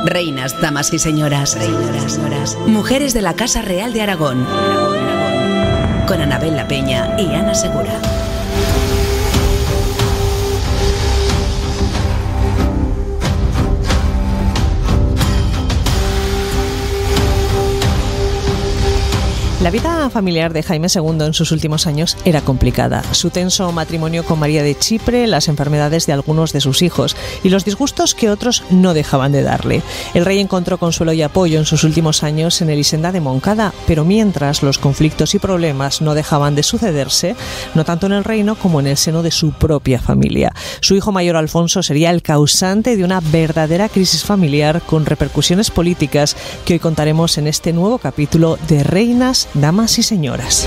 Reinas, damas y señoras. Mujeres de la Casa Real de Aragón. Con Anabel La Peña y Ana Segura. La vida familiar de Jaime II en sus últimos años era complicada. Su tenso matrimonio con María de Chipre, las enfermedades de algunos de sus hijos y los disgustos que otros no dejaban de darle. El rey encontró consuelo y apoyo en sus últimos años en Elisenda de Moncada, pero mientras los conflictos y problemas no dejaban de sucederse, no tanto en el reino como en el seno de su propia familia. Su hijo mayor Alfonso sería el causante de una verdadera crisis familiar con repercusiones políticas que hoy contaremos en este nuevo capítulo de Reinas, damas y señoras.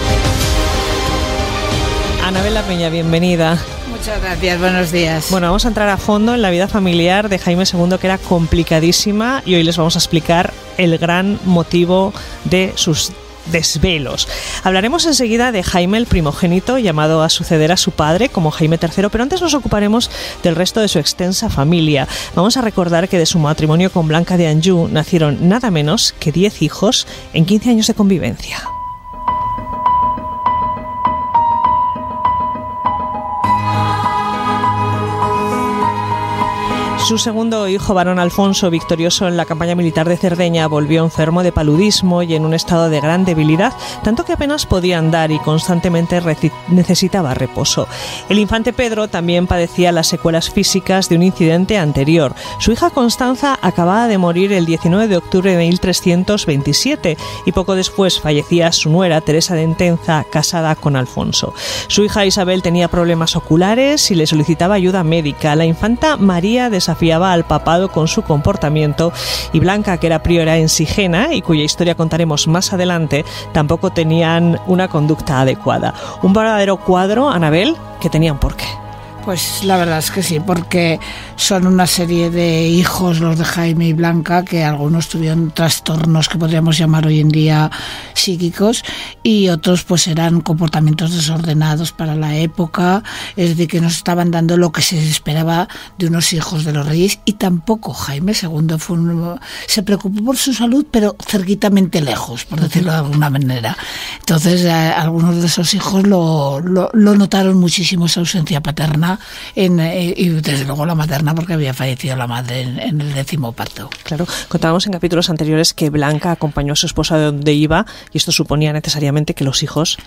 Anabel La Peña, bienvenida. Muchas gracias, buenos días. Bueno, vamos a entrar a fondo en la vida familiar de Jaime II, que era complicadísima, y hoy les vamos a explicar el gran motivo de sus desvelos. Hablaremos enseguida de Jaime el primogénito, llamado a suceder a su padre como Jaime III, pero antes nos ocuparemos del resto de su extensa familia. Vamos a recordar que de su matrimonio con Blanca de Anjou nacieron nada menos que 10 hijos en 15 años de convivencia. Su segundo hijo, varón Alfonso, victorioso en la campaña militar de Cerdeña, volvió enfermo de paludismo y en un estado de gran debilidad, tanto que apenas podía andar y constantemente necesitaba reposo. El infante Pedro también padecía las secuelas físicas de un incidente anterior. Su hija Constanza acababa de morir el 19 de octubre de 1327 y poco después fallecía su nuera Teresa de Entenza, casada con Alfonso. Su hija Isabel tenía problemas oculares y le solicitaba ayuda médica. La infanta María desafiaba al papado con su comportamiento y Blanca, que era priora en Sigena y cuya historia contaremos más adelante, tampoco tenían una conducta adecuada. Un verdadero cuadro, Anabel, que tenían por qué. Pues la verdad es que sí, porque son una serie de hijos, los de Jaime y Blanca, que algunos tuvieron trastornos que podríamos llamar hoy en día psíquicos y otros pues eran comportamientos desordenados para la época, es decir, que no estaban dando lo que se esperaba de unos hijos de los reyes. Y tampoco Jaime II se preocupó por su salud, pero cerquitamente lejos, por decirlo de alguna manera. Entonces algunos de esos hijos lo notaron muchísimo, esa ausencia paterna y desde luego la materna, porque había fallecido la madre en el 10º parto. Claro, contábamos en capítulos anteriores que Blanca acompañó a su esposa de donde iba y esto suponía necesariamente que los hijos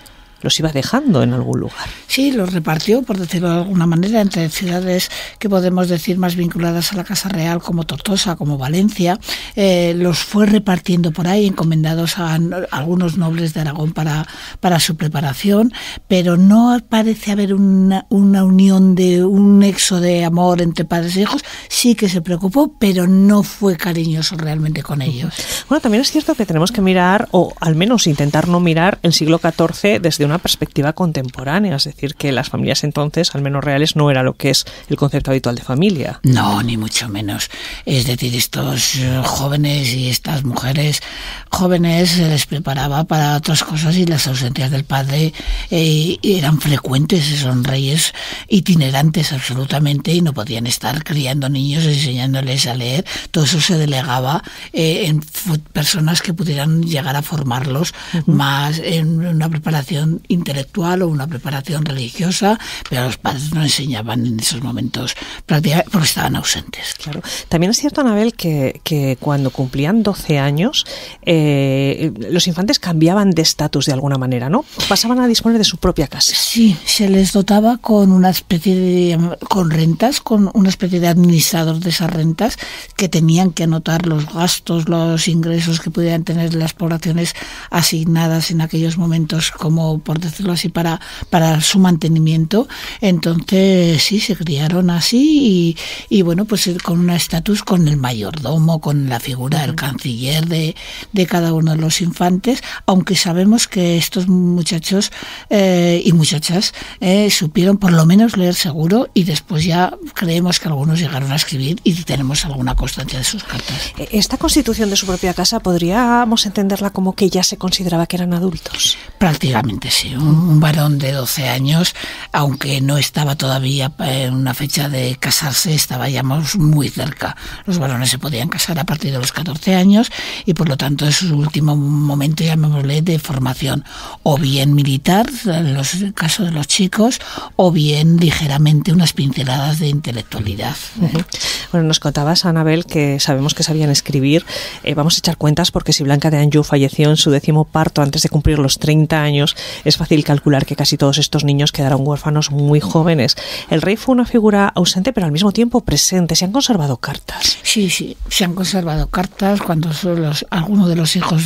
los iba dejando en algún lugar. Sí, los repartió, por decirlo de alguna manera, entre ciudades que podemos decir más vinculadas a la Casa Real, como Tortosa, como Valencia. Los fue repartiendo por ahí, encomendados a algunos nobles de Aragón para su preparación, pero no parece haber una unión de un nexo de amor entre padres e hijos. Sí que se preocupó, pero no fue cariñoso realmente con ellos. Bueno, también es cierto que tenemos que mirar, o al menos intentar no mirar, el siglo XIV desde una perspectiva contemporánea, es decir, que las familias entonces, al menos reales, no era lo que es el concepto habitual de familia. No, ni mucho menos. Es decir, estos jóvenes y estas mujeres jóvenes se les preparaba para otras cosas y las ausencias del padre eran frecuentes. Son reyes itinerantes absolutamente y no podían estar criando niños, enseñándoles a leer. Todo eso se delegaba en personas que pudieran llegar a formarlos más en una preparación intelectual o una preparación religiosa, pero los padres no enseñaban en esos momentos prácticamente porque estaban ausentes. Claro. También es cierto, Anabel, que cuando cumplían 12 años los infantes cambiaban de estatus de alguna manera, ¿no? Pasaban a disponer de su propia casa. Sí, se les dotaba con una especie con rentas, con una especie de administrador de esas rentas que tenían que anotar los gastos, los ingresos que pudieran tener las poblaciones asignadas en aquellos momentos, como por decirlo así, para su mantenimiento. Entonces sí, se criaron así y bueno, pues con un estatus, con el mayordomo, con la figura del canciller de cada uno de los infantes, aunque sabemos que estos muchachos y muchachas supieron por lo menos leer seguro y después ya creemos que algunos llegaron a escribir y tenemos alguna constancia de sus cartas. ¿Esta constitución de su propia casa podríamos entenderla como que ya se consideraba que eran adultos? Prácticamente sí. sí. Un varón de 12 años, aunque no estaba todavía en una fecha de casarse, estábamos muy cerca. Los varones se podían casar a partir de los 14 años y por lo tanto es su último momento, llamémosle, de formación, o bien militar, en el caso de los chicos, o bien ligeramente unas pinceladas de intelectualidad. Bueno, nos contabas, Anabel, que sabemos que sabían escribir. Vamos a echar cuentas porque si Blanca de Anjou falleció en su 10º parto antes de cumplir los 30 años, es fácil calcular que casi todos estos niños quedaron huérfanos muy jóvenes. El rey fue una figura ausente, pero al mismo tiempo presente. ¿Se han conservado cartas? Sí, se han conservado cartas cuando son algunos de los hijos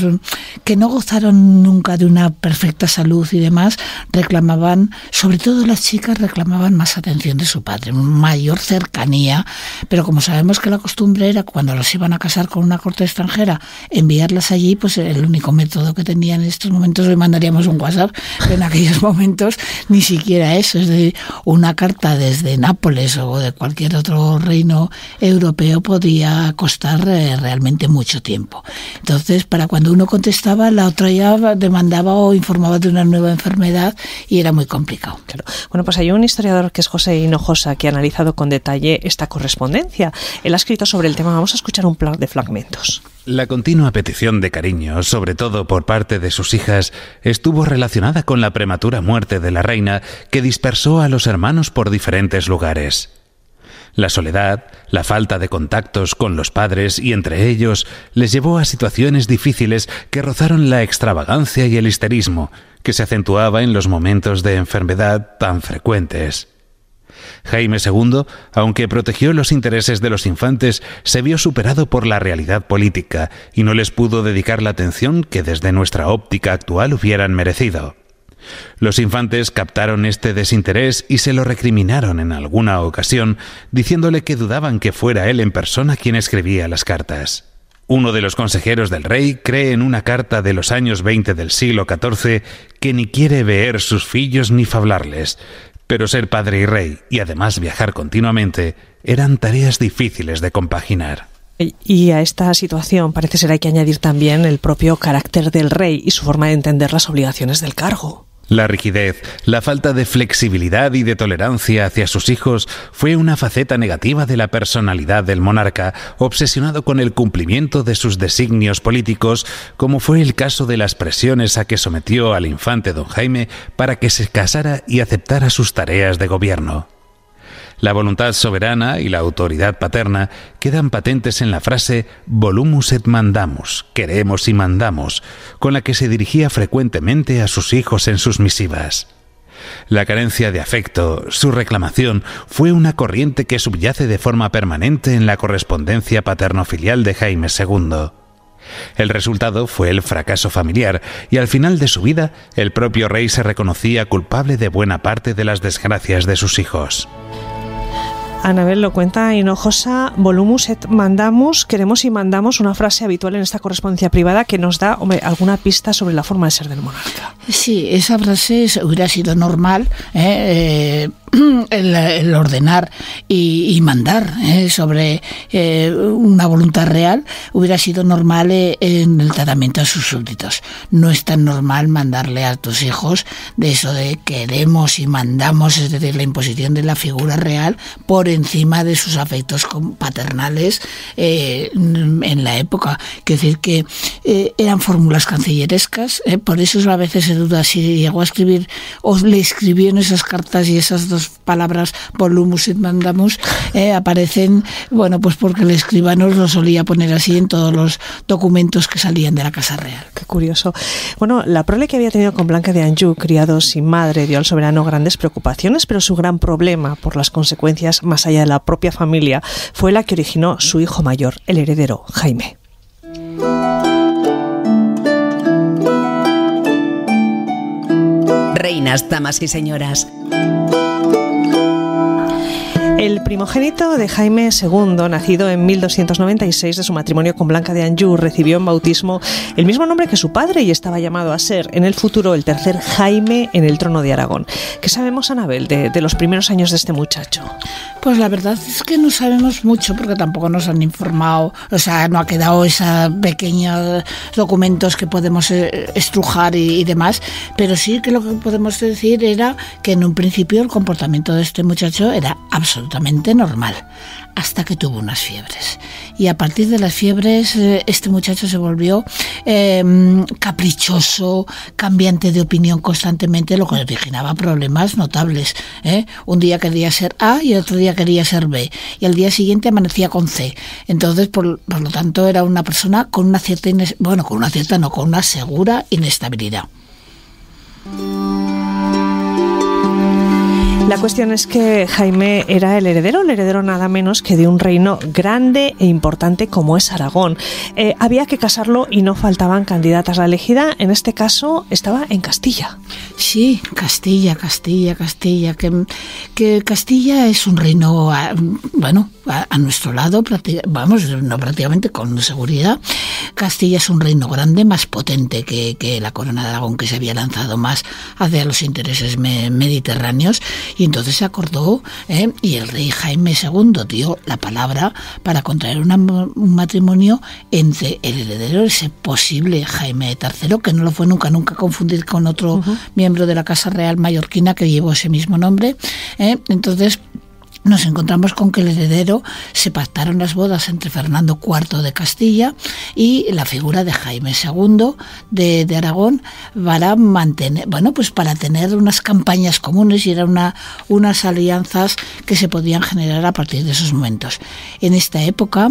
que no gozaron nunca de una perfecta salud y demás, reclamaban, sobre todo las chicas, reclamaban más atención de su padre, mayor cercanía, pero como sabemos que la costumbre era cuando los iban a casar con una corte extranjera, enviarlas allí, pues el único método que tenían en estos momentos, hoy mandaríamos un WhatsApp, pero en aquellos momentos ni siquiera eso, es decir, una carta desde Nápoles o de cualquier otro reino europeo podía costar realmente mucho tiempo. Entonces, para cuando uno contestaba, la otra ya demandaba o informaba de una nueva enfermedad y era muy complicado. Claro. Bueno, pues hay un historiador que es José Hinojosa que ha analizado con detalle esta correspondencia. Él ha escrito sobre el tema. Vamos a escuchar un par de fragmentos. La continua petición de cariño, sobre todo por parte de sus hijas, estuvo relacionada con la prematura muerte de la reina, que dispersó a los hermanos por diferentes lugares. La soledad, la falta de contactos con los padres y entre ellos les llevó a situaciones difíciles que rozaron la extravagancia y el histerismo, que se acentuaba en los momentos de enfermedad tan frecuentes. Jaime II, aunque protegió los intereses de los infantes, se vio superado por la realidad política y no les pudo dedicar la atención que desde nuestra óptica actual hubieran merecido. Los infantes captaron este desinterés y se lo recriminaron en alguna ocasión, diciéndole que dudaban que fuera él en persona quien escribía las cartas. Uno de los consejeros del rey cree en una carta de los años 20 del siglo XIV que ni quiere ver sus fillos ni fablarles, pero ser padre y rey, y además viajar continuamente, eran tareas difíciles de compaginar. Y a esta situación parece ser hay que añadir también el propio carácter del rey y su forma de entender las obligaciones del cargo. La rigidez, la falta de flexibilidad y de tolerancia hacia sus hijos fue una faceta negativa de la personalidad del monarca, obsesionado con el cumplimiento de sus designios políticos, como fue el caso de las presiones a que sometió al infante don Jaime para que se casara y aceptara sus tareas de gobierno. La voluntad soberana y la autoridad paterna quedan patentes en la frase «volumus et mandamus», queremos y mandamos, con la que se dirigía frecuentemente a sus hijos en sus misivas. La carencia de afecto, su reclamación, fue una corriente que subyace de forma permanente en la correspondencia paterno-filial de Jaime II. El resultado fue el fracaso familiar y al final de su vida el propio rey se reconocía culpable de buena parte de las desgracias de sus hijos. Anabel, lo cuenta Hinojosa, volumus et mandamus, queremos y mandamos, una frase habitual en esta correspondencia privada que nos da alguna pista sobre la forma de ser del monarca. Sí, esa frase hubiera sido normal, el ordenar y mandar sobre una voluntad real hubiera sido normal en el tratamiento a sus súbditos. No es tan normal mandarle a tus hijos de eso de queremos y mandamos, es decir, la imposición de la figura real por encima de sus afectos paternales en la época. Quiero decir que eran fórmulas cancillerescas, por eso a veces se duda si llegó a escribir o le escribió en esas cartas y esas dos palabras volumus et mandamus aparecen, bueno, pues porque el escribano lo solía poner así en todos los documentos que salían de la Casa Real. Qué curioso. Bueno, la prole que había tenido con Blanca de Anjou, criado sin madre, dio al soberano grandes preocupaciones, pero su gran problema, por las consecuencias más allá de la propia familia, fue la que originó su hijo mayor, el heredero Jaime. Reinas, damas y señoras. El primogénito de Jaime II, nacido en 1296 de su matrimonio con Blanca de Anjou, recibió en bautismo el mismo nombre que su padre y estaba llamado a ser en el futuro el tercer Jaime en el trono de Aragón. ¿Qué sabemos, Anabel, de los primeros años de este muchacho? Pues la verdad es que no sabemos mucho porque tampoco nos han informado, o sea, no ha quedado esos pequeños documentos que podemos estrujar y demás, pero sí que lo que podemos decir era que en un principio el comportamiento de este muchacho era absolutamente normal, hasta que tuvo unas fiebres. Y a partir de las fiebres este muchacho se volvió caprichoso, cambiante de opinión constantemente, lo que originaba problemas notables. Un día quería ser A y otro día quería ser B, y al día siguiente amanecía con C. Entonces, por lo tanto, era una persona con una cierta, con una segura inestabilidad. La cuestión es que Jaime era el heredero nada menos que de un reino grande e importante como es Aragón. Había que casarlo y no faltaban candidatas. La elegida, en este caso, estaba en Castilla. Sí, Castilla. Que Castilla es un reino, a nuestro lado, no prácticamente, con seguridad. Castilla es un reino grande, más potente que la corona de Aragón, que se había lanzado más hacia los intereses mediterráneos. Y entonces se acordó, y el rey Jaime II dio la palabra para contraer un matrimonio entre el heredero, ese posible Jaime III, que no lo fue nunca confundir con otro miembro de la Casa Real mallorquina que llevó ese mismo nombre. Entonces nos encontramos con que el heredero, se pactaron las bodas entre Fernando IV de Castilla y la figura de Jaime II de Aragón para mantener, para tener unas campañas comunes, y eran unas alianzas que se podían generar a partir de esos momentos. En esta época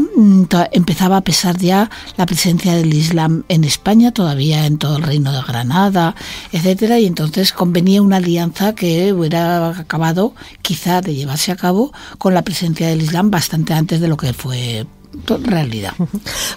empezaba a pesar ya la presencia del Islam en España, todavía en todo el reino de Granada, etcétera, y entonces convenía una alianza que hubiera acabado quizá de llevarse a cabo con la presencia del Islam bastante antes de lo que fue realidad.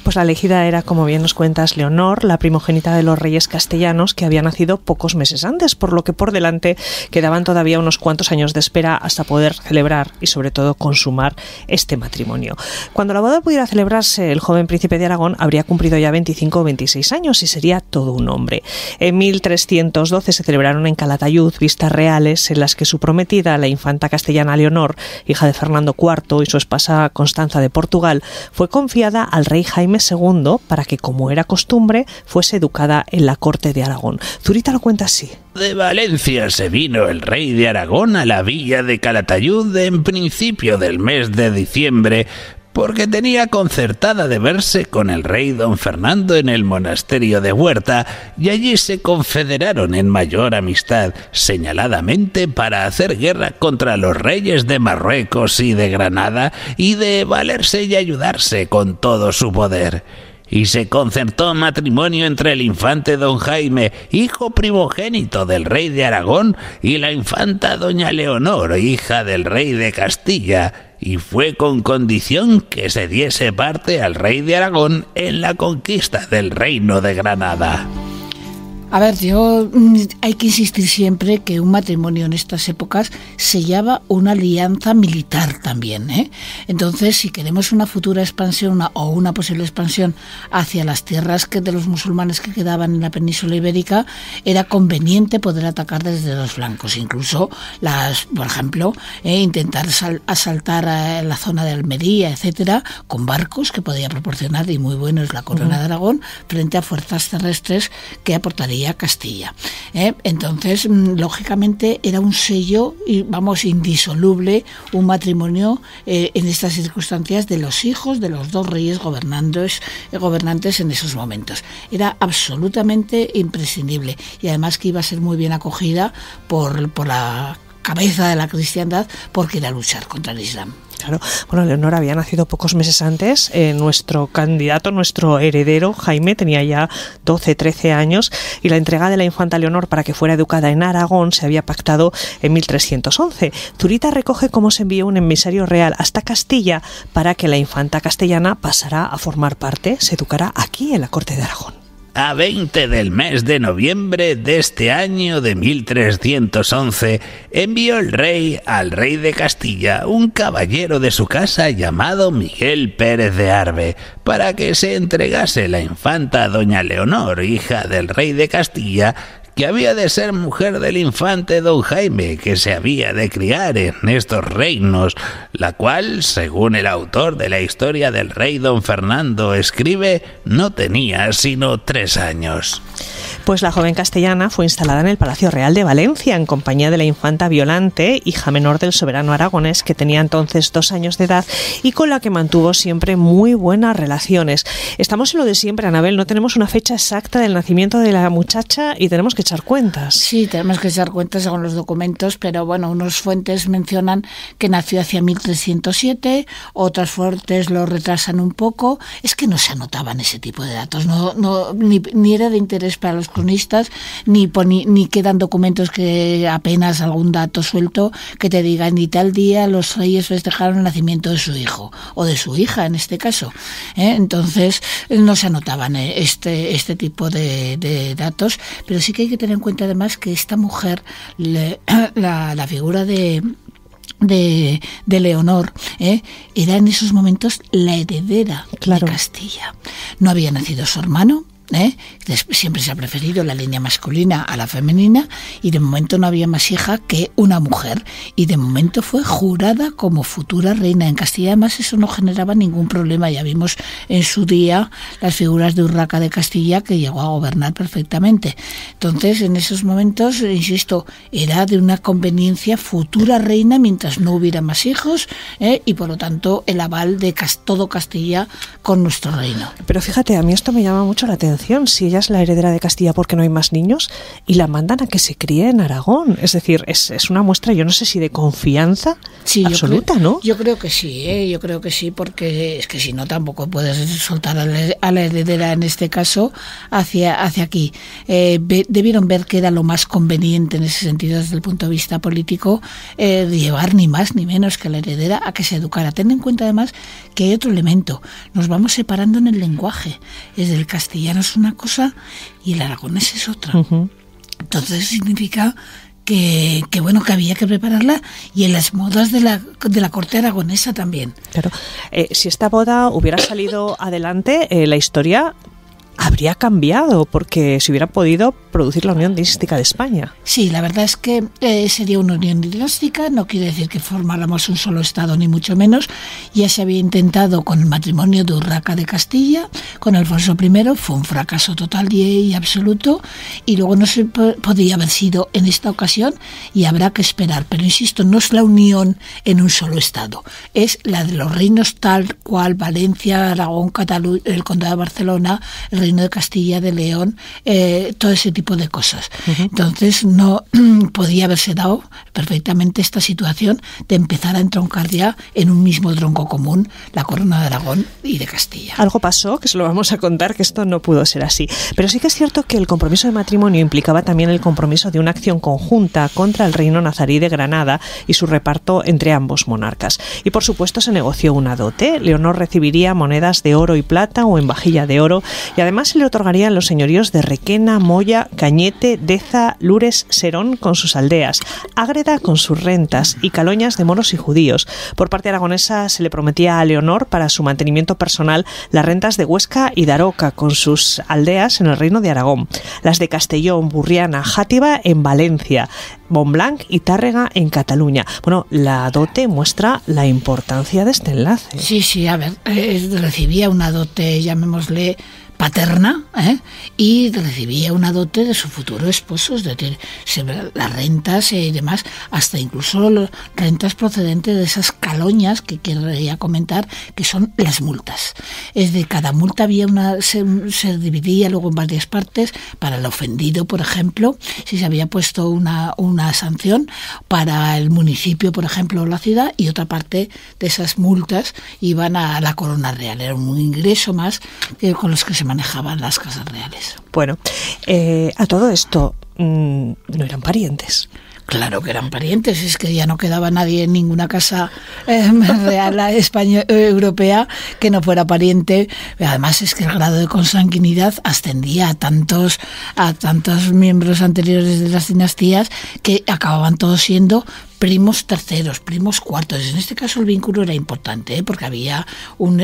Pues la elegida era, como bien nos cuentas, Leonor, la primogénita de los reyes castellanos, que había nacido pocos meses antes, por lo que por delante quedaban todavía unos cuantos años de espera hasta poder celebrar y sobre todo consumar este matrimonio. Cuando la boda pudiera celebrarse, el joven príncipe de Aragón habría cumplido ya 25 o 26 años y sería todo un hombre. En 1312 se celebraron en Calatayud vistas reales en las que su prometida, la infanta castellana Leonor, hija de Fernando IV, y su esposa Constanza de Portugal, fue confiada al rey Jaime II para que, como era costumbre, fuese educada en la corte de Aragón. Zurita lo cuenta así. De Valencia se vino el rey de Aragón a la villa de Calatayud en principio del mes de diciembre, porque tenía concertada de verse con el rey don Fernando en el monasterio de Huerta, y allí se confederaron en mayor amistad, señaladamente para hacer guerra contra los reyes de Marruecos y de Granada, y de valerse y ayudarse con todo su poder. Y se concertó matrimonio entre el infante don Jaime, hijo primogénito del rey de Aragón, y la infanta doña Leonor, hija del rey de Castilla, y fue con condición que se diese parte al rey de Aragón en la conquista del reino de Granada. A ver, hay que insistir siempre que un matrimonio en estas épocas sellaba una alianza militar también, Entonces, si queremos una futura expansión o una posible expansión hacia las tierras de los musulmanes que quedaban en la península ibérica, era conveniente poder atacar desde los flancos, incluso por ejemplo, intentar asaltar la zona de Almería, etcétera, con barcos que podía proporcionar, y muy bueno es la corona de Aragón, frente a fuerzas terrestres que aportaría Castilla. Entonces, lógicamente, era un sello, indisoluble, un matrimonio en estas circunstancias de los hijos de los dos reyes gobernantes en esos momentos. Era absolutamente imprescindible, y además que iba a ser muy bien acogida por la cabeza de la cristiandad, porque era luchar contra el Islam. Claro, bueno, Leonor había nacido pocos meses antes. Nuestro candidato, nuestro heredero, Jaime, tenía ya 12, 13 años, y la entrega de la infanta Leonor para que fuera educada en Aragón se había pactado en 1311. Zurita recoge cómo se envió un emisario real hasta Castilla para que la infanta castellana pasara a formar parte, se educara aquí en la corte de Aragón. a 20 del mes de noviembre de este año de 1311, envió el rey al rey de Castilla un caballero de su casa llamado Miguel Pérez de Arbe, para que se entregase la infanta doña Leonor, hija del rey de Castilla, que había de ser mujer del infante don Jaime, que se había de criar en estos reinos, la cual, según el autor de la historia del rey don Fernando escribe, no tenía sino 3 años. Pues la joven castellana fue instalada en el Palacio Real de Valencia en compañía de la infanta Violante, hija menor del soberano aragonés, que tenía entonces 2 años de edad y con la que mantuvo siempre muy buenas relaciones. Estamos en lo de siempre, Anabel, no tenemos una fecha exacta del nacimiento de la muchacha y tenemos que echar cuentas. Sí, tenemos que echar cuentas según los documentos, pero bueno, unas fuentes mencionan que nació hacia 1307, otras fuentes lo retrasan un poco. Es que no se anotaban ese tipo de datos, ni era de interés para los cronistas, ni quedan documentos que apenas algún dato suelto que te digan y tal día los reyes festejaron el nacimiento de su hijo o de su hija en este caso. Entonces no se anotaban este tipo de datos, pero sí que hay que tener en cuenta además que esta mujer, la figura de Leonor, era en esos momentos la heredera de Castilla. No había nacido su hermano. Siempre se ha preferido la línea masculina a la femenina y de momento no había más hija que una mujer y de momento fue jurada como futura reina en Castilla. Además eso no generaba ningún problema, ya vimos en su día las figuras de Urraca de Castilla que llegó a gobernar perfectamente. Entonces en esos momentos, insisto, era de una conveniencia futura reina mientras no hubiera más hijos, y por lo tanto el aval de todo Castilla con nuestro reino. Pero fíjate, a mí esto me llama mucho la atención. Si ella es la heredera de Castilla porque no hay más niños y la mandan a que se críe en Aragón, es decir, es una muestra, yo no sé si de confianza absoluta, ¿no? Yo creo que sí, porque es que si no tampoco puedes soltar a la heredera en este caso hacia aquí. Debieron ver que era lo más conveniente en ese sentido desde el punto de vista político, llevar ni más ni menos que la heredera a que se educara. Ten en cuenta además que hay otro elemento, nos vamos separando en el lenguaje, es del castellano es una cosa y el aragonés es otra. Uh-huh. Entonces significa que había que prepararla y en las modas de la corte aragonesa también. Claro, si esta boda hubiera salido adelante, la historia habría cambiado porque se hubiera podido producir la unión dinástica de España. Sí, la verdad es que sería una unión dinástica, no quiere decir que formáramos un solo estado ni mucho menos. Ya se había intentado con el matrimonio de Urraca de Castilla, con Alfonso I, fue un fracaso total y absoluto, y luego no se podía haber sido en esta ocasión y habrá que esperar. Pero insisto, no es la unión en un solo estado, es la de los reinos tal cual, Valencia, Aragón, Cataluña, el Condado de Barcelona, el Reino de Castilla, de León, todo ese tipo de cosas. Uh-huh. Entonces no podía haberse dado perfectamente esta situación de empezar a entroncar ya en un mismo tronco común la corona de Aragón y de Castilla. Algo pasó, que se lo vamos a contar, que esto no pudo ser así. Pero sí que es cierto que el compromiso de matrimonio implicaba también el compromiso de una acción conjunta contra el reino nazarí de Granada y su reparto entre ambos monarcas. Y por supuesto se negoció una dote. Leonor recibiría monedas de oro y plata o en vajilla de oro y además se le otorgarían los señoríos de Requena, Moya, Cañete, Deza, Lures, Serón con sus aldeas, Ágreda con sus rentas y Caloñas de moros y judíos. Por parte aragonesa se le prometía a Leonor para su mantenimiento personal las rentas de Huesca y Daroca con sus aldeas en el reino de Aragón, las de Castellón, Burriana, Játiva en Valencia, Montblanc y Tárrega en Cataluña. Bueno, la dote muestra la importancia de este enlace. Sí, a ver, recibía una dote, llamémosle paterna, y recibía una dote de su futuro esposo, es decir, las rentas y demás, hasta incluso rentas procedentes de esas caloñas que quería comentar, que son las multas. Es de cada multa había se dividía luego en varias partes para el ofendido, por ejemplo, si se había puesto una sanción para el municipio, por ejemplo, o la ciudad, y otra parte de esas multas iban a la corona real. Era un ingreso más con los que se manejaban las casas reales. Bueno, a todo esto no eran parientes. Claro que eran parientes, es que ya no quedaba nadie en ninguna casa real europea que no fuera pariente. Además es que el grado de consanguinidad ascendía a tantos miembros anteriores de las dinastías que acababan todos siendo primos terceros, primos cuartos. En este caso el vínculo era importante, porque había un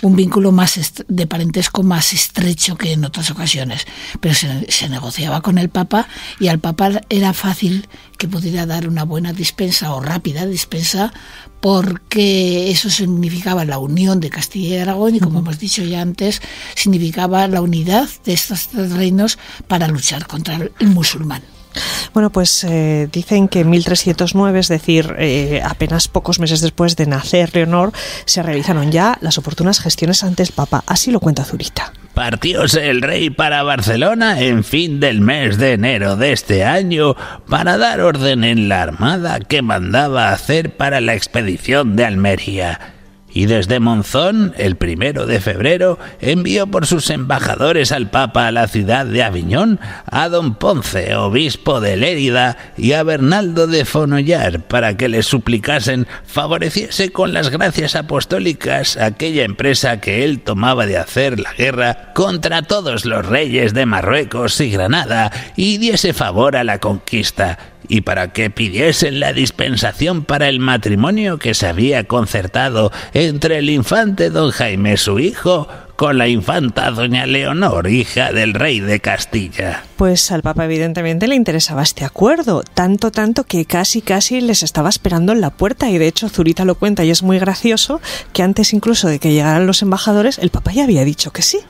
vínculo más de parentesco más estrecho que en otras ocasiones. Pero se negociaba con el Papa, y al Papa era fácil que pudiera dar una buena dispensa o rápida dispensa, porque eso significaba la unión de Castilla y Aragón, y como hemos dicho ya antes, significaba la unidad de estos tres reinos para luchar contra el musulmán. Bueno, pues dicen que en 1309, es decir, apenas pocos meses después de nacer Leonor, se realizaron ya las oportunas gestiones ante el Papa. Así lo cuenta Zurita. Partióse el rey para Barcelona en fin del mes de enero de este año para dar orden en la armada que mandaba hacer para la expedición de Almería. Y desde Monzón, el 1 de febrero, envió por sus embajadores al Papa a la ciudad de Aviñón a don Ponce, obispo de Lérida, y a Bernaldo de Fonollar, para que les suplicasen favoreciese con las gracias apostólicas aquella empresa que él tomaba de hacer la guerra contra todos los reyes de Marruecos y Granada, y diese favor a la conquista, y para que pidiesen la dispensación para el matrimonio que se había concertado entre el infante don Jaime su hijo con la infanta doña Leonor, hija del rey de Castilla. Pues al Papa evidentemente le interesaba este acuerdo, tanto que casi les estaba esperando en la puerta, y de hecho Zurita lo cuenta y es muy gracioso que antes incluso de que llegaran los embajadores el Papa ya había dicho que sí.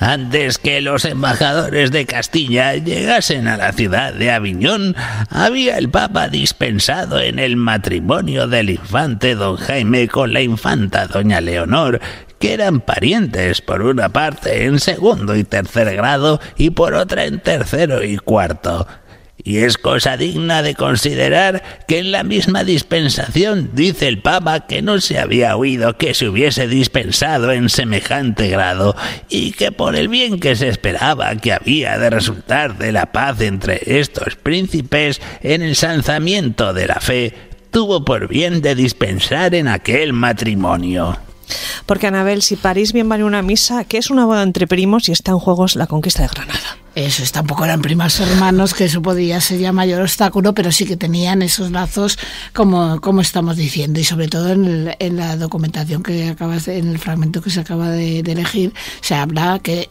Antes que los embajadores de Castilla llegasen a la ciudad de Aviñón, había el Papa dispensado en el matrimonio del infante don Jaime con la infanta doña Leonor, que eran parientes por una parte en segundo y tercer grado y por otra en tercero y cuarto. Y es cosa digna de considerar que en la misma dispensación dice el Papa que no se había oído que se hubiese dispensado en semejante grado, y que por el bien que se esperaba que había de resultar de la paz entre estos príncipes en el sanzamiento de la fe, tuvo por bien de dispensar en aquel matrimonio. Porque, Anabel, si París bien vale una misa, ¿qué es una boda entre primos y está en juegos la conquista de Granada? Eso, tampoco eran primos hermanos, que eso podía ser ya mayor obstáculo, pero sí que tenían esos lazos, como estamos diciendo, y sobre todo en la documentación que en el fragmento que se acaba de elegir, se habla que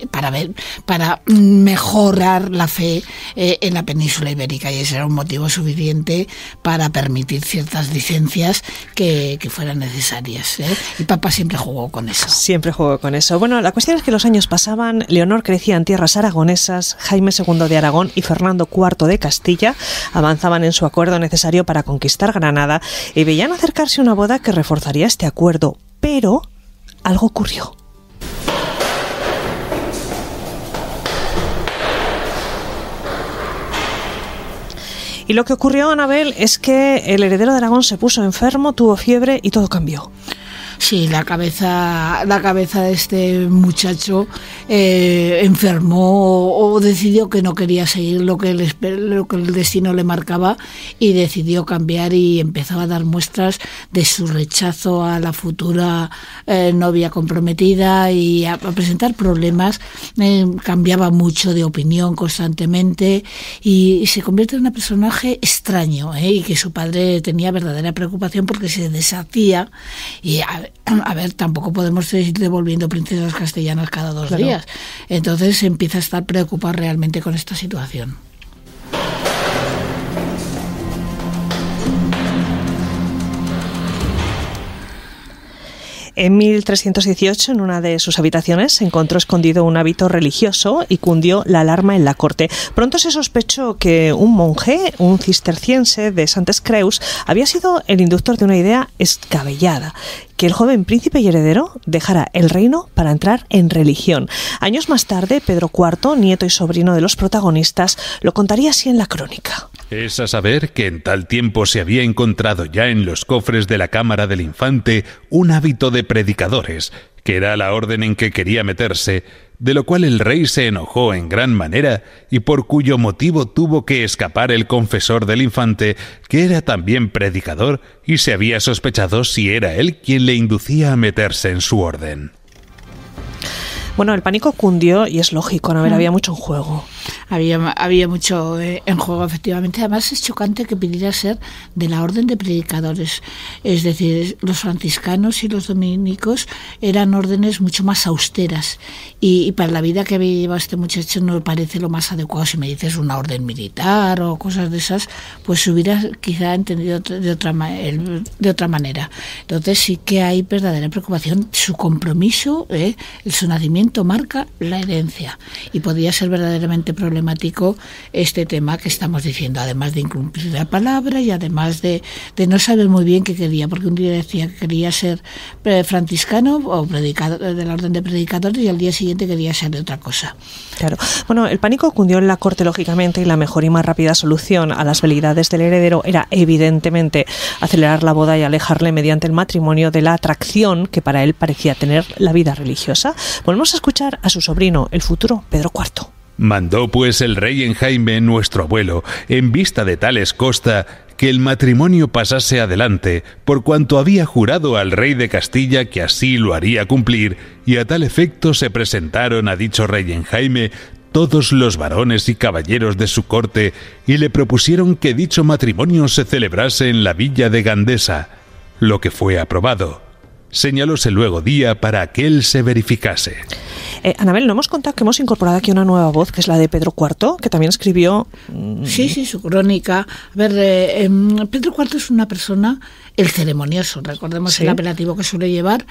para mejorar la fe en la península ibérica, y ese era un motivo suficiente para permitir ciertas licencias que fueran necesarias, ¿eh? El Papa siempre jugó con eso. Siempre jugó con eso. Bueno, la cuestión es que los años pasaban, Leonor crecía en tierras aragonesas, Jaime II de Aragón y Fernando IV de Castilla avanzaban en su acuerdo necesario para conquistar Granada y veían acercarse una boda que reforzaría este acuerdo, pero algo ocurrió. Y lo que ocurrió, Anabel, es que el heredero de Aragón se puso enfermo, tuvo fiebre y todo cambió. Sí, la cabeza de este muchacho enfermó o decidió que no quería seguir lo que el destino le marcaba, y decidió cambiar y empezó a dar muestras de su rechazo a la futura novia comprometida y a presentar problemas. Cambiaba mucho de opinión constantemente y se convierte en un personaje extraño, y que su padre tenía verdadera preocupación porque se deshacía. Y a ver, tampoco podemos ir devolviendo princesas castellanas cada 2 días. Entonces empieza a estar preocupado realmente con esta situación. En 1318, en una de sus habitaciones, se encontró escondido un hábito religioso y cundió la alarma en la corte. Pronto se sospechó que un monje, un cisterciense de Santes Creus, había sido el inductor de una idea escabellada: que el joven príncipe y heredero dejara el reino para entrar en religión. Años más tarde, Pedro IV, nieto y sobrino de los protagonistas, lo contaría así en la crónica. Es a saber que en tal tiempo se había encontrado ya en los cofres de la cámara del infante un hábito de predicadores, que era la orden en que quería meterse, de lo cual el rey se enojó en gran manera y por cuyo motivo tuvo que escapar el confesor del infante, que era también predicador y se había sospechado si era él quien le inducía a meterse en su orden. Bueno, el pánico cundió y es lógico, ¿no? Había mucho en juego. Había mucho en juego, efectivamente. Además, es chocante que pidiera ser de la orden de predicadores. Es decir, los franciscanos y los dominicos eran órdenes mucho más austeras. Y para la vida que había llevado este muchacho no me parece lo más adecuado. Si me dices una orden militar o cosas de esas, pues se hubiera quizá entendido de otra manera. Entonces sí que hay verdadera preocupación. Su compromiso, su nacimiento marca la herencia. Y podría ser verdaderamente problemático este tema que estamos diciendo, además de incumplir la palabra y además de no saber muy bien qué quería, porque un día decía que quería ser franciscano o predicador de la orden de predicadores y al día siguiente quería ser de otra cosa. Claro. Bueno, el pánico cundió en la corte, lógicamente, y la mejor y más rápida solución a las veleidades del heredero era, evidentemente, acelerar la boda y alejarle mediante el matrimonio de la atracción que para él parecía tener la vida religiosa. Volvemos a escuchar a su sobrino, el futuro Pedro IV. Mandó pues el rey en Jaime, nuestro abuelo, en vista de tales costa, que el matrimonio pasase adelante, por cuanto había jurado al rey de Castilla que así lo haría cumplir, y a tal efecto se presentaron a dicho rey en Jaime todos los varones y caballeros de su corte, y le propusieron que dicho matrimonio se celebrase en la villa de Gandesa, lo que fue aprobado. Señalóse luego día para que él se verificase. Anabel, no hemos contado que hemos incorporado aquí una nueva voz, que es la de Pedro IV, que también escribió... Sí, su crónica. A ver, Pedro IV es una persona, el ceremonioso, recordemos el apelativo que suele llevar,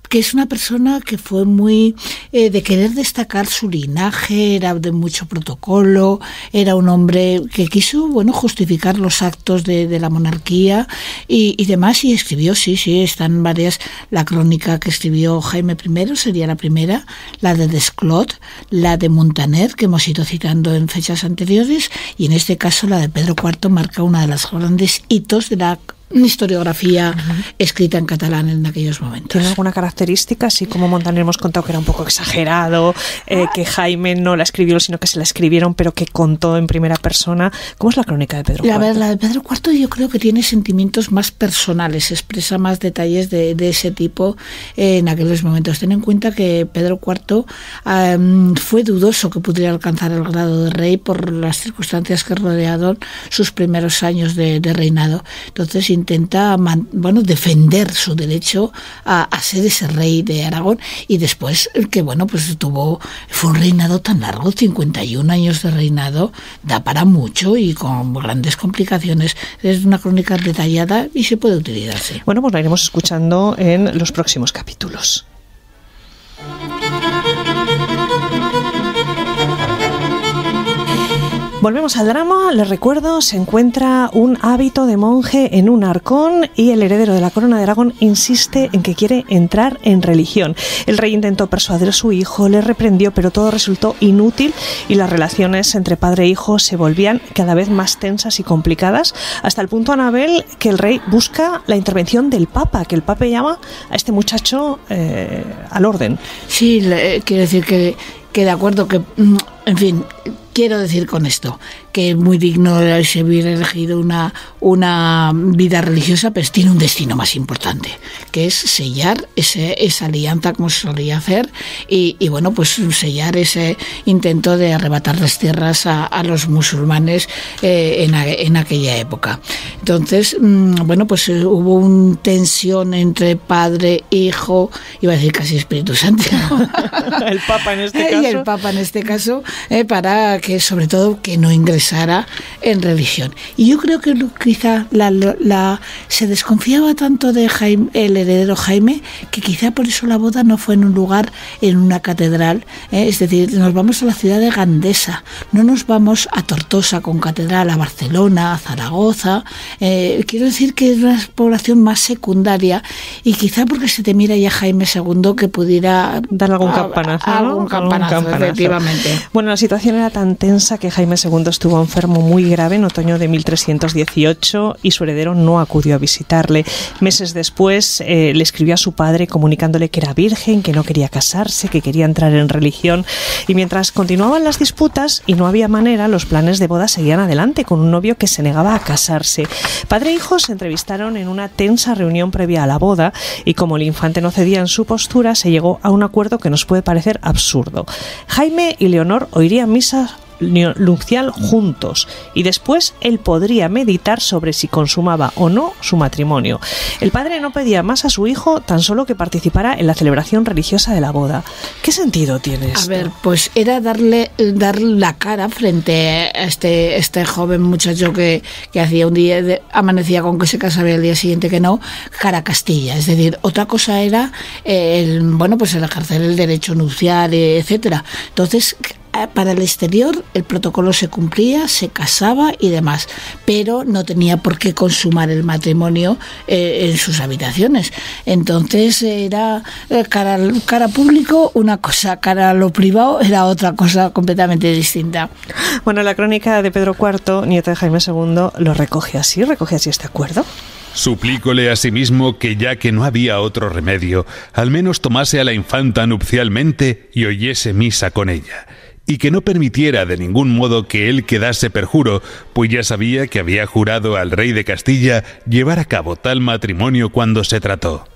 que es una persona que fue muy de querer destacar su linaje, era de mucho protocolo, era un hombre que quiso, justificar los actos de la monarquía y demás, y escribió, están varias, la crónica que escribió Jaime I sería la primera, la de Desclot, la de Montaner, que hemos ido citando en fechas anteriores, y en este caso la de Pedro IV marca una de las grandes hitos de la historiografía escrita en catalán en aquellos momentos. ¿Tiene alguna característica? Así como Montaner hemos contado que era un poco exagerado, que Jaime no la escribió, sino que se la escribieron, pero que contó en primera persona. ¿Cómo es la crónica de Pedro IV? La de Pedro IV yo creo que tiene sentimientos más personales, expresa más detalles de ese tipo en aquellos momentos. Ten en cuenta que Pedro IV fue dudoso que pudiera alcanzar el grado de rey por las circunstancias que rodearon sus primeros años de reinado. Entonces intenta defender su derecho a ser ese rey de Aragón, y después que fue un reinado tan largo, 51 años de reinado, da para mucho y con grandes complicaciones. Es una crónica detallada y se puede utilizar, sí. Bueno, pues la iremos escuchando en los próximos capítulos. Volvemos al drama. Les recuerdo, se encuentra un hábito de monje en un arcón y el heredero de la corona de Aragón insiste en que quiere entrar en religión. El rey intentó persuadir a su hijo, le reprendió, pero todo resultó inútil y las relaciones entre padre e hijo se volvían cada vez más tensas y complicadas, hasta el punto, Anabel, que el rey busca la intervención del Papa, que el Papa llama a este muchacho al orden. Sí, quiero decir que de acuerdo, que, en fin, quiero decir con esto que es muy digno de se hubiera elegido una vida religiosa, pero tiene un destino más importante, que es sellar esa alianza como se solía hacer y sellar ese intento de arrebatar las tierras a los musulmanes en aquella época. Entonces, hubo una tensión entre padre, hijo, iba a decir casi Espíritu Santo, el Papa en este caso. Y el Papa en este caso, para que sobre todo que no ingresara en religión. Y yo creo que quizá se desconfiaba tanto de Jaime, el heredero Jaime, que quizá por eso la boda no fue en un lugar, en una catedral, es decir, nos vamos a la ciudad de Gandesa, no nos vamos a Tortosa con catedral, a Barcelona, a Zaragoza. Quiero decir que es una población más secundaria y quizá porque se temiera ya Jaime II que pudiera dar algún campanazo, efectivamente. Bueno, la situación era tan tan tensa que Jaime II estuvo enfermo muy grave en otoño de 1318 y su heredero no acudió a visitarle. Meses después le escribió a su padre comunicándole que era virgen, que no quería casarse, que quería entrar en religión, y mientras continuaban las disputas y no había manera, los planes de boda seguían adelante con un novio que se negaba a casarse. Padre e hijo se entrevistaron en una tensa reunión previa a la boda y como el infante no cedía en su postura, se llegó a un acuerdo que nos puede parecer absurdo. Jaime y Leonor oirían misa nupcial juntos y después él podría meditar sobre si consumaba o no su matrimonio. El padre no pedía más a su hijo, tan solo que participara en la celebración religiosa de la boda. ¿Qué sentido tiene esto? A ver, pues era darle la cara frente a este joven muchacho que hacía un día, amanecía con que se casaba y al día siguiente que no, cara a Castilla. Es decir, otra cosa era el ejercer el derecho nupcial, etcétera. Entonces, para el exterior el protocolo se cumplía, se casaba y demás, pero no tenía por qué consumar el matrimonio en sus habitaciones. Entonces era cara público una cosa, cara a lo privado era otra cosa completamente distinta. Bueno, la crónica de Pedro IV, nieto de Jaime II, lo recoge así este acuerdo. Suplícole asimismo que ya que no había otro remedio, al menos tomase a la infanta nupcialmente y oyese misa con ella, y que no permitiera de ningún modo que él quedase perjuro, pues ya sabía que había jurado al rey de Castilla llevar a cabo tal matrimonio cuando se trató.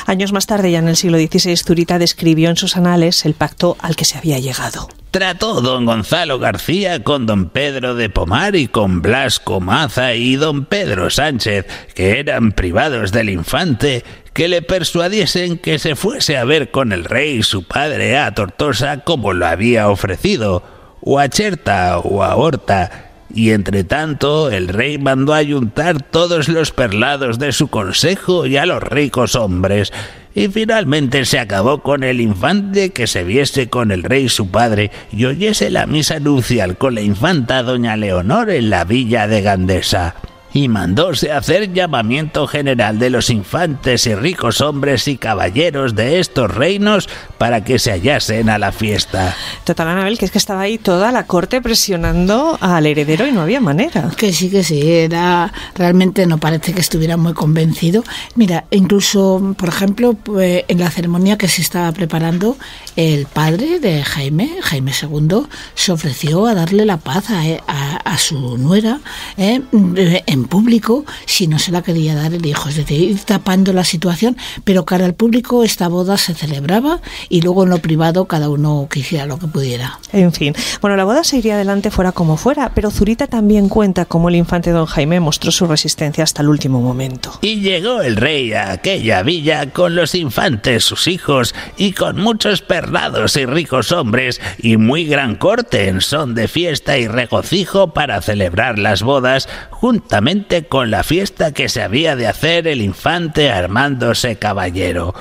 Años más tarde, ya en el siglo XVI, Zurita describió en sus anales el pacto al que se había llegado. Trató don Gonzalo García con don Pedro de Pomar y con Blasco Maza y don Pedro Sánchez, que eran privados del infante, que le persuadiesen que se fuese a ver con el rey su padre a Tortosa como lo había ofrecido, o a Cherta o a Horta. Y entre tanto el rey mandó ayuntar todos los perlados de su consejo y a los ricos hombres, y finalmente se acabó con el infante que se viese con el rey su padre y oyese la misa nupcial con la infanta doña Leonor en la villa de Gandesa. Y mandóse hacer llamamiento general de los infantes y ricos hombres y caballeros de estos reinos para que se hallasen a la fiesta. Total, Anabel, que es que estaba ahí toda la corte presionando al heredero y no había manera. Que sí, era realmente no parece que estuviera muy convencido. Mira, incluso, por ejemplo, en la ceremonia que se estaba preparando, el padre de Jaime II, se ofreció a darle la paz a su nuera, en público, si no se la quería dar el hijo, es decir, ir tapando la situación, pero cara al público esta boda se celebraba y luego en lo privado cada uno que hiciera lo que pudiera. En fin, bueno, la boda se iría adelante fuera como fuera, pero Zurita también cuenta cómo el infante don Jaime mostró su resistencia hasta el último momento. Y llegó el rey a aquella villa con los infantes sus hijos y con muchos perlados y ricos hombres y muy gran corte en son de fiesta y regocijo para celebrar las bodas juntamente con la fiesta que se había de hacer el infante armándose caballero.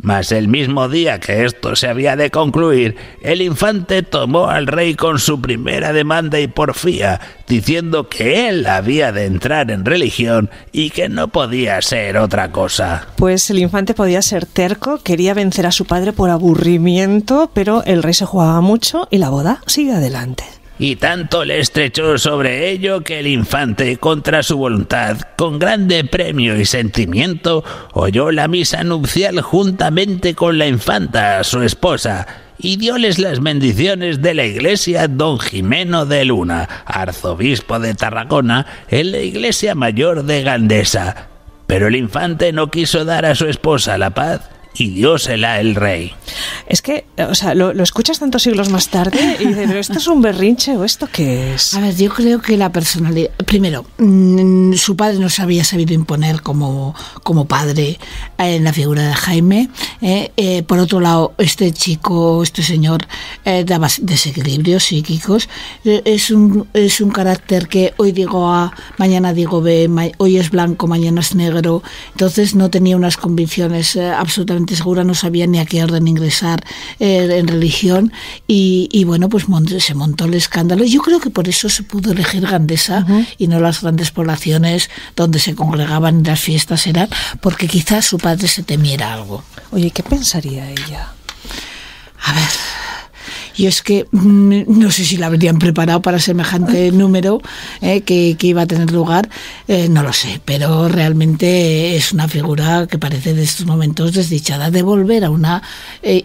Mas el mismo día que esto se había de concluir, el infante tomó al rey con su primera demanda y porfía, diciendo que él había de entrar en religión y que no podía ser otra cosa. Pues el infante podía ser terco, quería vencer a su padre por aburrimiento, pero el rey se jugaba mucho y la boda sigue adelante. Y tanto le estrechó sobre ello que el infante, contra su voluntad, con grande premio y sentimiento, oyó la misa nupcial juntamente con la infanta, su esposa, y dióles las bendiciones de la iglesia don Jimeno de Luna, arzobispo de Tarragona, en la iglesia mayor de Gandesa. Pero el infante no quiso dar a su esposa la paz y diósela el rey. Es que, o sea, lo escuchas tantos siglos más tarde y dices, ¿pero esto es un berrinche o esto qué es? A ver, yo creo que la personalidad... Primero, su padre no se había sabido imponer como padre en la figura de Jaime. Por otro lado, este señor daba desequilibrios psíquicos. Es un carácter que hoy digo A, mañana digo B, hoy es blanco, mañana es negro. Entonces no tenía unas convicciones absolutamente seguras, no sabía ni a qué orden ingresar en religión y bueno, pues se montó el escándalo. Yo creo que por eso se pudo elegir Gandesa y no las grandes poblaciones donde se congregaban las fiestas, eran porque quizás su padre se temiera algo. Oye, ¿qué pensaría ella? A ver, Y es que no sé si la habrían preparado para semejante número que iba a tener lugar, no lo sé, pero realmente es una figura que parece de estos momentos desdichada. De volver a una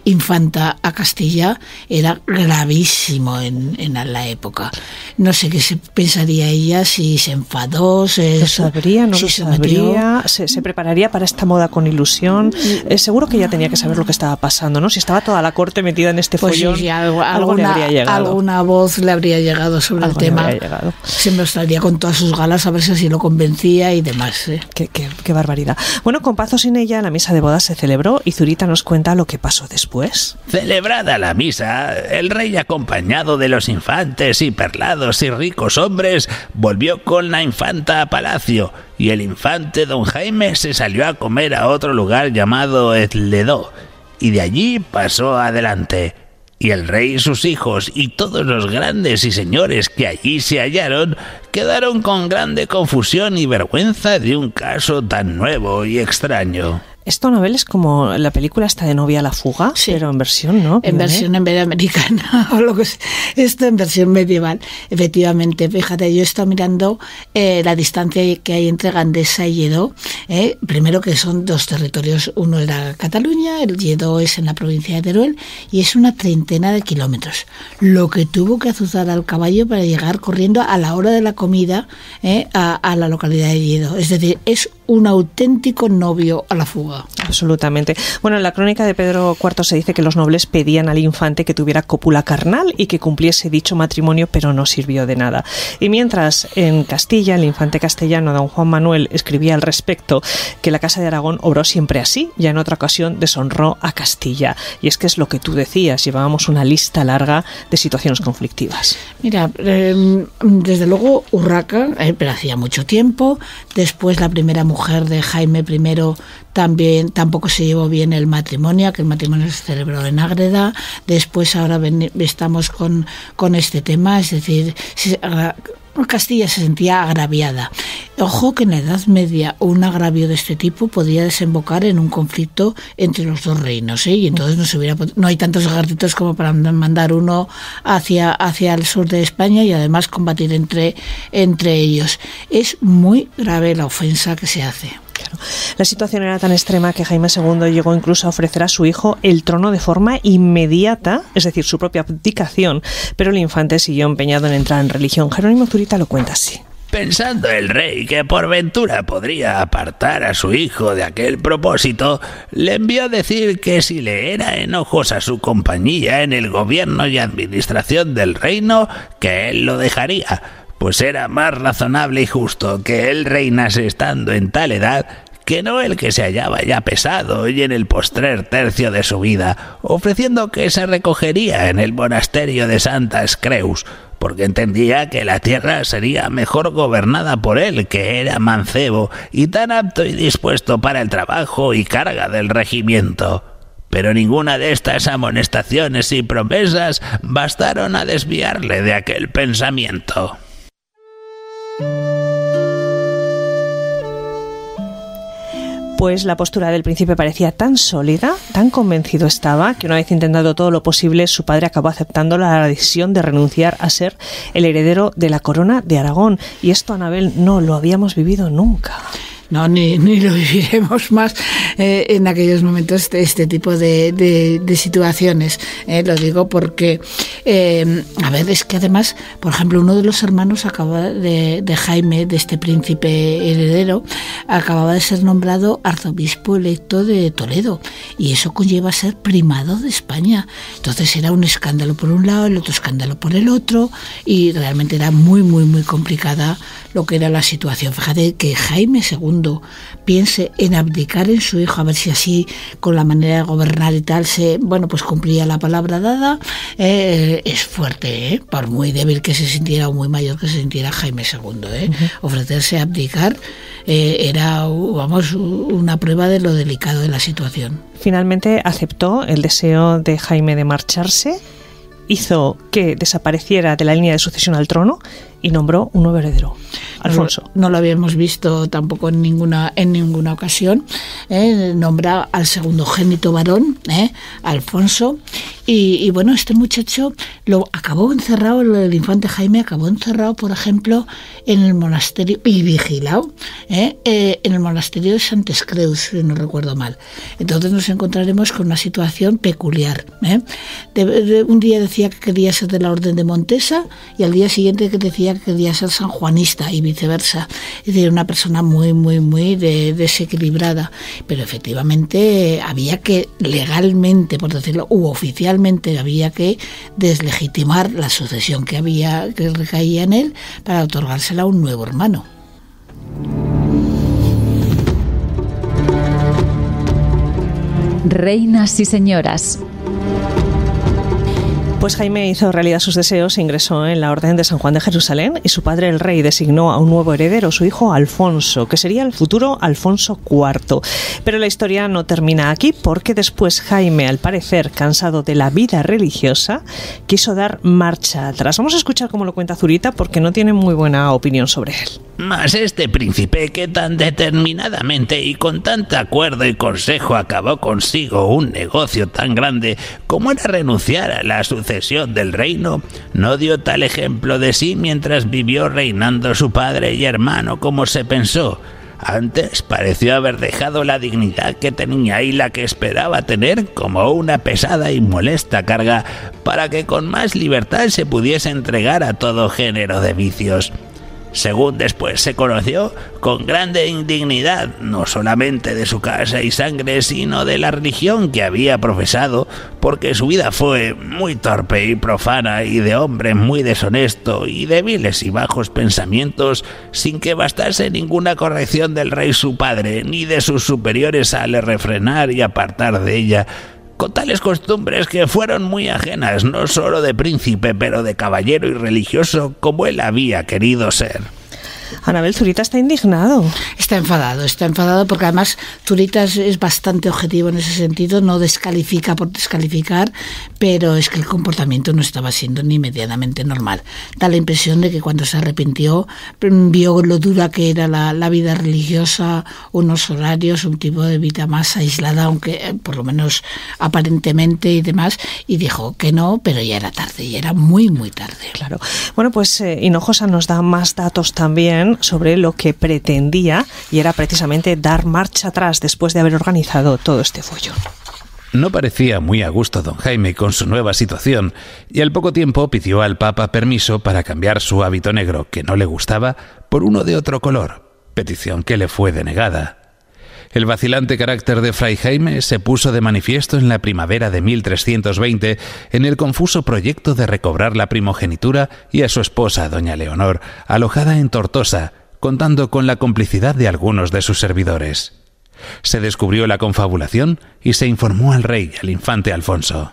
infanta a Castilla era gravísimo en la época. No sé qué se pensaría ella, si se enfadó, no sabría, se prepararía para esta moda con ilusión. Seguro que ella tenía que saber lo que estaba pasando, ¿no? Si estaba toda la corte metida en este follón, sí, algo le habría llegado. Alguna voz le habría llegado sobre algo el tema. Se mostraría con todas sus galas a ver si así lo convencía y demás. Qué barbaridad. Bueno, con paz o sin ella, la misa de bodas se celebró y Zurita nos cuenta lo que pasó después. Celebrada la misa, el rey, acompañado de los infantes y perlados y ricos hombres, volvió con la infanta a palacio, y el infante don Jaime se salió a comer a otro lugar llamado Etledó, y de allí pasó adelante. Y el rey y sus hijos y todos los grandes y señores que allí se hallaron quedaron con grande confusión y vergüenza de un caso tan nuevo y extraño. Esto, Anabel, es como la película esta de Novia a la fuga, sí, pero en versión, ¿no? En versión en vez de americana, o lo que sea. Esto en versión medieval. Efectivamente, fíjate, yo he estado mirando la distancia que hay entre Gandesa y Lledó. Primero que son dos territorios, uno era Cataluña, el Lledó es en la provincia de Teruel, y es una 30 de kilómetros. Lo que tuvo que azuzar al caballo para llegar corriendo a la hora de la comida a la localidad de Lledó. Es decir, es un auténtico novio a la fuga. Absolutamente. Bueno, en la crónica de Pedro IV se dice que los nobles pedían al infante que tuviera cópula carnal y que cumpliese dicho matrimonio, pero no sirvió de nada. Y mientras en Castilla, el infante castellano don Juan Manuel escribía al respecto que la Casa de Aragón obró siempre así, ya en otra ocasión deshonró a Castilla. Y es que es lo que tú decías, llevábamos una lista larga de situaciones conflictivas. Mira, desde luego Urraca, pero hacía mucho tiempo. Después la primera mujer de Jaime I tampoco se llevó bien el matrimonio, que el matrimonio se celebró en Ágreda. Después ahora estamos con este tema, es decir, Castilla se sentía agraviada. Ojo que en la Edad Media un agravio de este tipo podía desembocar en un conflicto entre los dos reinos, y entonces no hay tantos ejércitos como para mandar uno hacia el sur de España y además combatir entre ellos. Es muy grave la ofensa que se hace. Claro. La situación era tan extrema que Jaime II llegó incluso a ofrecer a su hijo el trono de forma inmediata, es decir, su propia abdicación, pero el infante siguió empeñado en entrar en religión. Jerónimo Zurita lo cuenta así. Pensando el rey que por ventura podría apartar a su hijo de aquel propósito, le envió a decir que si le era enojosa su compañía en el gobierno y administración del reino, que él lo dejaría, pues era más razonable y justo que él reinase estando en tal edad que no el que se hallaba ya pesado y en el postrer tercio de su vida, ofreciendo que se recogería en el monasterio de Santas Creus, porque entendía que la tierra sería mejor gobernada por él, que era mancebo y tan apto y dispuesto para el trabajo y carga del regimiento. Pero ninguna de estas amonestaciones y promesas bastaron a desviarle de aquel pensamiento. Pues la postura del príncipe parecía tan sólida, tan convencido estaba, que una vez intentado todo lo posible, su padre acabó aceptando la decisión de renunciar a ser el heredero de la corona de Aragón. Y esto, Anabel, no lo habíamos vivido nunca. No, ni lo viviremos más en aquellos momentos este tipo de situaciones. Lo digo porque, a ver, es que además, por ejemplo, uno de los hermanos de Jaime, de este príncipe heredero, acababa de ser nombrado arzobispo electo de Toledo, y eso conlleva ser primado de España. Entonces era un escándalo por un lado, el otro escándalo por el otro, y realmente era muy, muy, muy complicada lo que era la situación. Fíjate que Jaime II piense en abdicar en su hijo, a ver si así, con la manera de gobernar y tal, pues cumplía la palabra dada. Es fuerte, por muy débil que se sintiera o muy mayor que se sintiera Jaime II. Ofrecerse a abdicar era, una prueba de lo delicado de la situación. Finalmente aceptó el deseo de Jaime de marcharse, hizo que desapareciera de la línea de sucesión al trono y nombró un nuevo heredero, Alfonso. No lo habíamos visto tampoco en ninguna ocasión. Nombra al segundogénito varón, Alfonso. Y bueno, este muchacho lo acabó encerrado, el infante Jaime acabó encerrado, por ejemplo, en el monasterio, y vigilado, en el monasterio de Santes Creus, si no recuerdo mal. Entonces nos encontraremos con una situación peculiar. Un día decía que quería ser de la Orden de Montesa y al día siguiente que decía que quería ser sanjuanista y viceversa. Es decir, una persona muy, muy, muy desequilibrada. Pero efectivamente había que legalmente, por decirlo, u oficialmente, había que deslegitimar la sucesión que recaía en él para otorgársela a un nuevo hermano. Reinas y señoras. Pues Jaime hizo realidad sus deseos e ingresó en la Orden de San Juan de Jerusalén y su padre el rey designó a un nuevo heredero, su hijo Alfonso, que sería el futuro Alfonso IV. Pero la historia no termina aquí porque después Jaime, al parecer cansado de la vida religiosa, quiso dar marcha atrás. Vamos a escuchar cómo lo cuenta Zurita porque no tiene muy buena opinión sobre él. Mas este príncipe que tan determinadamente y con tanto acuerdo y consejo acabó consigo un negocio tan grande como era renunciar a la sucesión del reino, no dio tal ejemplo de sí mientras vivió reinando su padre y hermano como se pensó. Antes pareció haber dejado la dignidad que tenía y la que esperaba tener como una pesada y molesta carga para que con más libertad se pudiese entregar a todo género de vicios. Según después se conoció, con grande indignidad, no solamente de su casa y sangre, sino de la religión que había profesado, porque su vida fue muy torpe y profana y de hombre muy deshonesto y de viles y bajos pensamientos, sin que bastase ninguna corrección del rey su padre, ni de sus superiores a le refrenar y apartar de ella, con tales costumbres que fueron muy ajenas no solo de príncipe, pero de caballero y religioso como él había querido ser. Anabel, Zurita está indignado. Está enfadado porque además Zurita es bastante objetivo en ese sentido, no descalifica por descalificar, pero es que el comportamiento no estaba siendo ni medianamente normal. Da la impresión de que cuando se arrepintió vio lo dura que era la vida religiosa, unos horarios, un tipo de vida más aislada, aunque por lo menos aparentemente y demás, y dijo que no, pero ya era tarde, y era muy, muy tarde. Claro. Bueno, pues Hinojosa nos da más datos también sobre lo que pretendía y era precisamente dar marcha atrás después de haber organizado todo este follón. No parecía muy a gusto don Jaime con su nueva situación y al poco tiempo pidió al Papa permiso para cambiar su hábito negro, que no le gustaba, por uno de otro color, petición que le fue denegada. El vacilante carácter de Fray Jaime se puso de manifiesto en la primavera de 1320 en el confuso proyecto de recobrar la primogenitura y a su esposa, doña Leonor, alojada en Tortosa, contando con la complicidad de algunos de sus servidores. Se descubrió la confabulación y se informó al rey y al infante Alfonso.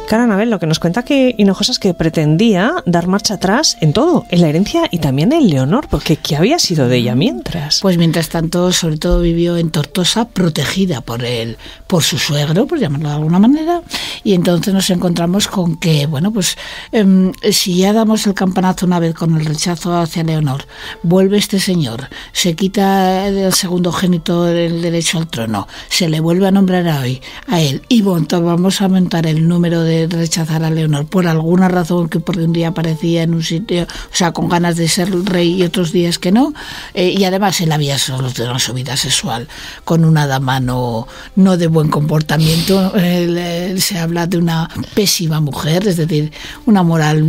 Claro, Anabel, lo que nos cuenta que Hinojosa es que pretendía dar marcha atrás en todo, en la herencia y también en Leonor, porque ¿qué había sido de ella mientras? Pues mientras tanto, sobre todo vivió en Tortosa, protegida por su suegro, por llamarlo de alguna manera, y entonces nos encontramos con que, bueno, pues si ya damos el campanazo una vez con el rechazo hacia Leonor, vuelve este señor, se quita el segundogénito el derecho al trono, se le vuelve a nombrar a él, y vamos a aumentar el número de rechazar a Leonor por alguna razón, que porque un día aparecía en un sitio, o sea, con ganas de ser rey y otros días que no, y además él había solucionado su vida sexual con una dama no de buen comportamiento. Se habla de una pésima mujer, es decir, una moral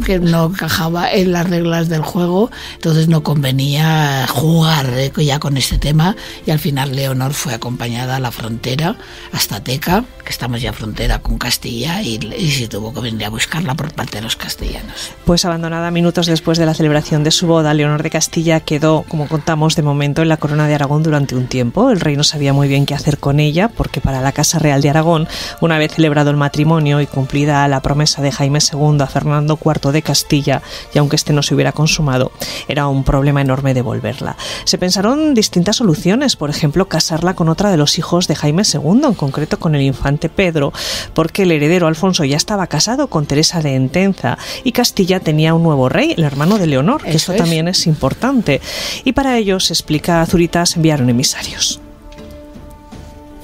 que no encajaba en las reglas del juego, entonces no convenía jugar ya con este tema, y al final Leonor fue acompañada a la frontera, hasta Teca, que estamos ya frontera con Castilla, y se tuvo que venir a buscarla por parte de los castellanos. Pues abandonada minutos después de la celebración de su boda, Leonor de Castilla quedó, como contamos, de momento en la corona de Aragón durante un tiempo. El rey no sabía muy bien qué hacer con ella, porque para la Casa Real de Aragón, una vez celebrado el matrimonio y cumplida la promesa de Jaime II a Fernando IV de Castilla, y aunque este no se hubiera consumado, era un problema enorme devolverla. Se pensaron distintas soluciones, por ejemplo, casarla con otra de los hijos de Jaime II, en concreto con el infante Pedro, porque el heredero Alfonso Alfonso ya estaba casado con Teresa de Entenza y Castilla tenía un nuevo rey, el hermano de Leonor, que esto también es importante. Y para ello, se explica Zuritas, enviaron emisarios.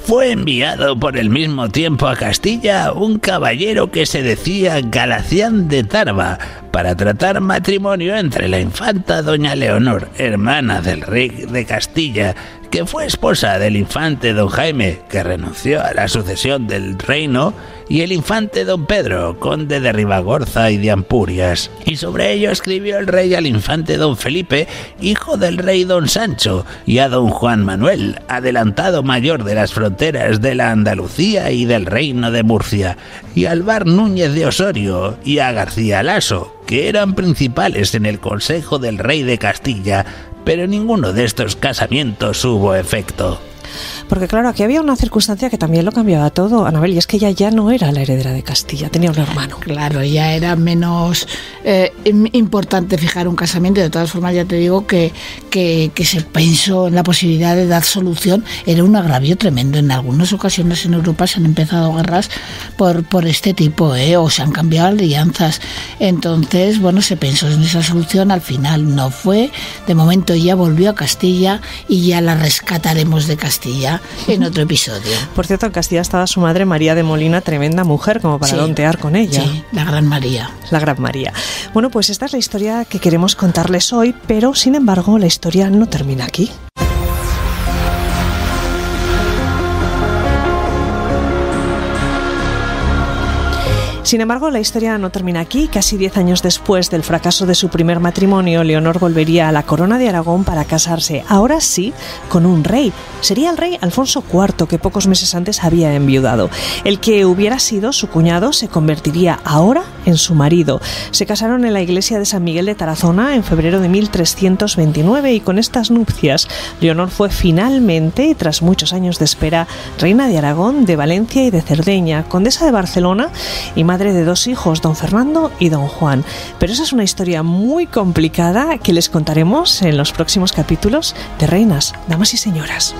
Fue enviado por el mismo tiempo a Castilla un caballero que se decía Galacián de Tarba para tratar matrimonio entre la infanta doña Leonor, hermana del rey de Castilla, que fue esposa del infante don Jaime, que renunció a la sucesión del reino, y el infante don Pedro, conde de Ribagorza y de Ampurias. Y sobre ello escribió el rey al infante don Felipe, hijo del rey don Sancho, y a don Juan Manuel, adelantado mayor de las fronteras de la Andalucía y del reino de Murcia, y a Alvar Núñez de Osorio, y a García Laso, que eran principales en el consejo del rey de Castilla, pero ninguno de estos casamientos hubo efecto. Porque claro, aquí había una circunstancia que también lo cambiaba todo, Anabel, y es que ella ya no era la heredera de Castilla, tenía un hermano. Claro, ya era menos importante fijar un casamiento. De todas formas, ya te digo que se pensó en la posibilidad de dar solución. Era un agravio tremendo. En algunas ocasiones en Europa se han empezado guerras por este tipo, o se han cambiado alianzas. Entonces, bueno, se pensó en esa solución. Al final no fue. De momento ya volvió a Castilla y ya la rescataremos de Castilla en otro episodio. Por cierto, en Castilla estaba su madre María de Molina, tremenda mujer, como para tontear con ella. Sí, la Gran María. La Gran María. Bueno, pues esta es la historia que queremos contarles hoy, pero sin embargo la historia no termina aquí. Sin embargo, la historia no termina aquí. Casi 10 años después del fracaso de su primer matrimonio, Leonor volvería a la corona de Aragón para casarse, ahora sí, con un rey. Sería el rey Alfonso IV, que pocos meses antes había enviudado. El que hubiera sido su cuñado se convertiría ahora en su marido. Se casaron en la iglesia de San Miguel de Tarazona en febrero de 1329 y con estas nupcias, Leonor fue finalmente, tras muchos años de espera, reina de Aragón, de Valencia y de Cerdeña, condesa de Barcelona y madre de 2 hijos, don Fernando y don Juan. Pero esa es una historia muy complicada que les contaremos en los próximos capítulos de Reinas, Damas y Señoras.